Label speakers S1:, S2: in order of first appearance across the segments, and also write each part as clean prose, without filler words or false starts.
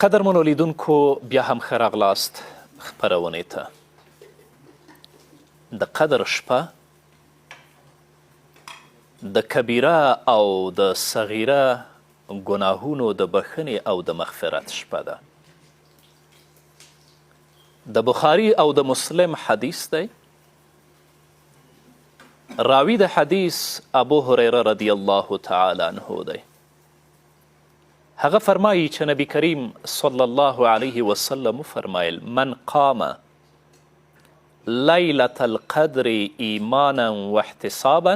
S1: قدرمنو لیدونکو بیا هم ښه راغلاست خپرونې ته. د قدر شپه د کبیره او د صغیره ګناهونو د بخښنې او د مغفرت شپه ده. د بخاري او د مسلم حدیث دی. راوی د حدیث ابو هریره رضی الله تعالی عنه دی. هغه فرمایی چې نبی کریم صلی الله علیه وسلم فرمایل: من قام لیلة القدر ایمانا واحتسابا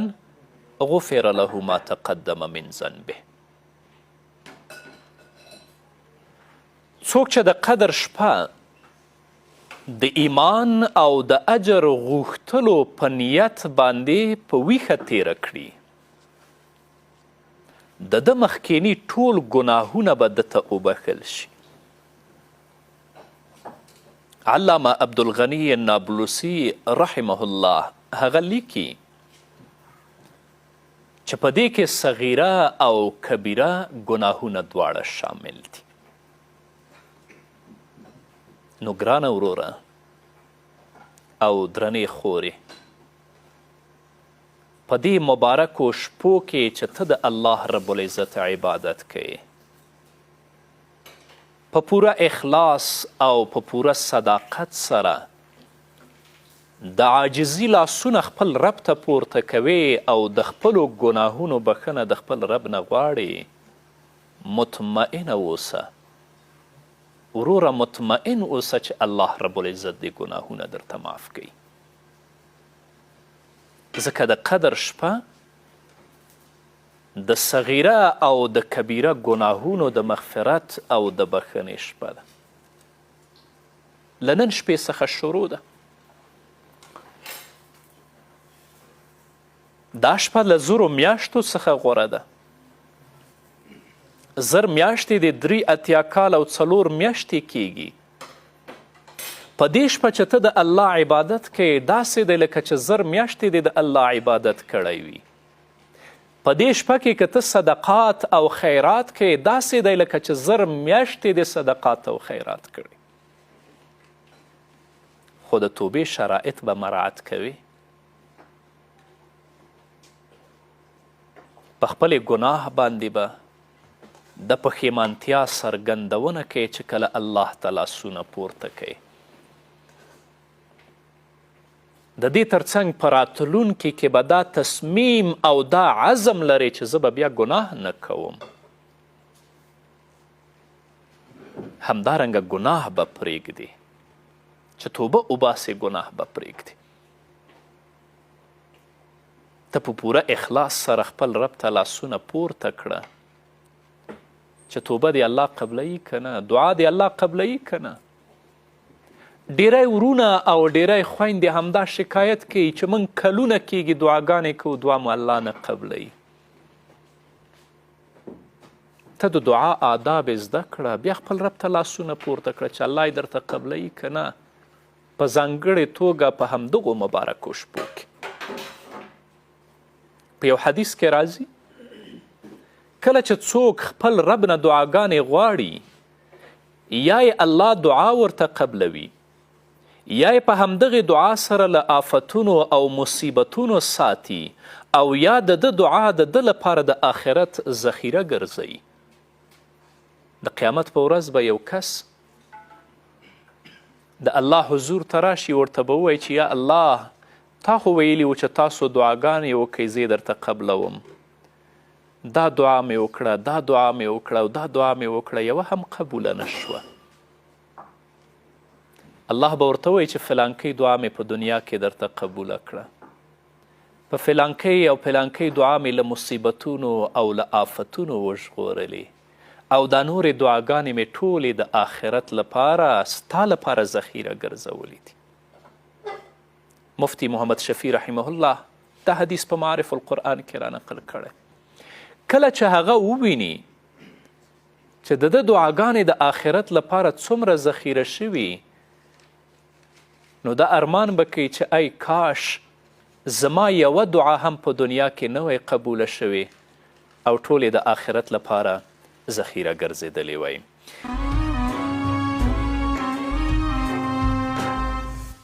S1: غفر له ما تقدم من ذنبه. څوک چې د قدر شپه د ایمان او د اجر غوښتلو په نیت باندې په ویښه تیره کړي، د ده مخکیني ټول ګناهونه به دته وبخښل شي. علامه عبدالغني نابلسی رحمه الله هغه لیکي چې په دې کې صغیره او کبیره ګناهونه دواړه شامل دي. نو ګرانه وروره او درنې خورې، په دې مبارکو شپو کې چې ته د الله رب العزت عبادت کوې، په پوره اخلاص او په پوره صداقت سره د عاجزي لاسونه خپل رب ته پورته کوې او د خپلو ګناهونو بخښنه د خپل رب نه غواړې، مطمئنه اوسه وروره، مطمئن اوسه چې الله رب العزت دې ګناهونه درته معاف کوي. ځکه د قدر شپه د صغیره او د کبیره ګناهونو د مغفرت او د بخښنې شپه ده. له نن شپې څخه شروع ده. دا شپه له زرو میاشتو څخه غوره ده. زر میاشتې د 83 کال او 4 میاشتې کیږي. په دې شپه چې ته د الله عبادت کوې، داسې دی لکه چې زر میاشتې دې د الله عبادت کړی وي. په دې شپه کې که ته صدقات او خیرات کوې، داسې دی لکه چې زر میاشتې دې صدقات او خیرات کړي. خو د توبې شرایط به مراعت کوي. په خپلې ګناه باندې به د پښیمانتیا څرګندونه کوي چې کله الله ته لاسونه پورته کوي. د دې ترڅنګ په راتلونکي کې به دا تصمیم او دا عزم لري چې زه به بیا ګناه نه کوم. همدارنګه ګناه به پرېږدي، چې توبه وباسې ګناه به پرېږدي. ته په پوره اخلاص سره خپل رب ته لاسونه پورته کړه چې توبه دې الله قبلوي که نه، دعا دې الله قبلوي که نه. ډیری ورونه او ډیری خویندې همدا شکایت کوي چې موږ کلونه کیږي دعاګانې کوو، دعا مو الله نه قبلوي. ته د دعا آداب زده کړه، بیا خپل رب ته لاسونه پورته کړه چې الله یې درته قبلوي که نه، په ځانګړې توګه په همدغو مبارکو شپو کې. په یو حدیث کې راځي، کله چې څوک خپل رب نه دعاګانې غواړي، یا یې الله دعا ورته قبلوي، یا یې په همدغې دعا سره له آفتونو او مصیبتونو ساتي، او یا د ده دعا د ده لپاره د آخرت ذخیره ګرځوي. د قیامت په ورځ به یو کس د الله حضور ته راشي، ورته به ووایي چې یا الله، تا خو ویلي و چې تاسو دعاګانې وکئ، زه یې درته قبلوم. دا دعا مې وکړه، دا دعا مې وکړه او دا دعا مې وکړه، یوه هم قبوله نه شوه. الله به ورته وایي چې فلانکۍ دعا مې په دنیا کې درته قبوله کړه، په فلانکۍ او فلانکۍ دعا مې له مصیبتونو او له آفتونو وژغورلې، او دا نورې دعاګانې مې ټولې د آخرت لپاره ستا لپاره ذخیره ګرځولې دي. مفتی محمد شفیع رحمه الله دا حدیث په معارف القرآن کې را نقل کړی. کله چې هغه وویني چې د ده دعاګانې د آخرت لپاره څومره ذخیره شوي، نو دا ارمان به کوي چې ای کاش زما یوه دعا هم په دنیا کې نه وی قبوله شوې او ټولې د آخرت لپاره ذخیره ګرځېدلې وی.